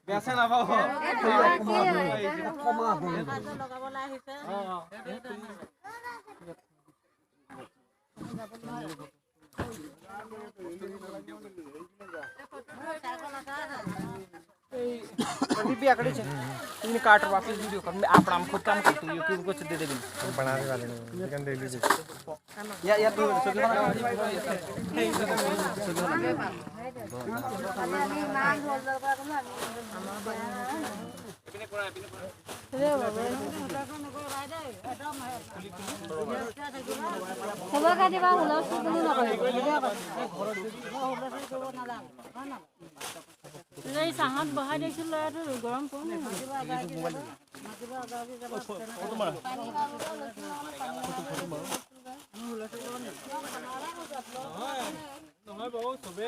বেচে নাপাব भी आकड़े इन काट वापस वीडियो कर मैं आप खुद काम करते हो यूट्यूब को दे देंगे बनाने वाले ये kan daily या तू এই চাহত বহাই দিছিল গৰম কম নহয় বহু চবে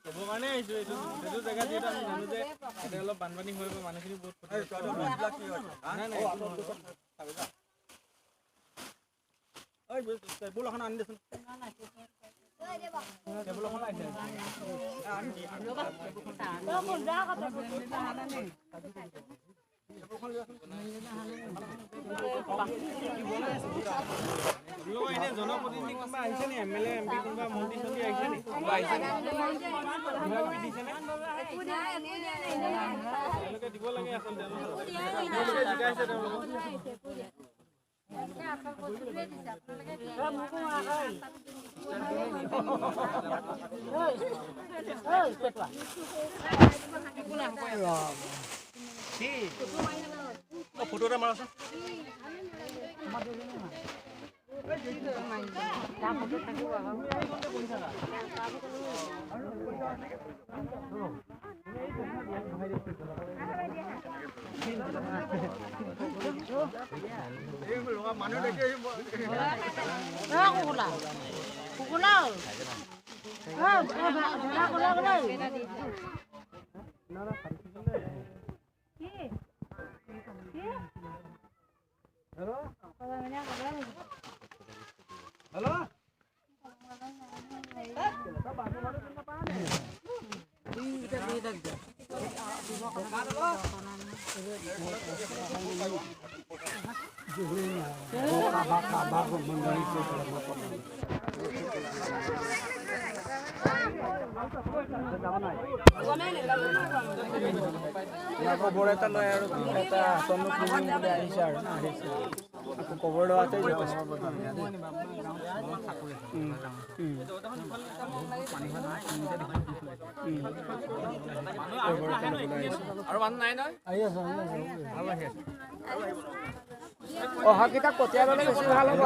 ক'ব কাৰণে আহিছো এইটো জেগা যিহেতু আমি জানো যে ইয়াতে অলপ বানপানী হৈ মানুহখিনি বহুত টেবুল এখন আনি দেচোন টেবুল এখন আনি এনে জনপ্ৰতিনিধি কোনোবা আহিছে নি এমএলএ এমপি কোনোবা মন্ত্ৰী চন্ত্ৰী আহিছে নি তেওঁলোকে দিব লাগে আচলতে জিকাইছে ফটো এটা মাৰাচোন মানুহ দেখি খবৰ এটা লয় আৰু এটা হাতনো কিনিম বুলি আহিছে আৰু আকৌ খবৰ লোৱাতে আৰু মানুহ নাই নহয় অহা কেইটা কঠীয়া বেছি ভাল হ'ব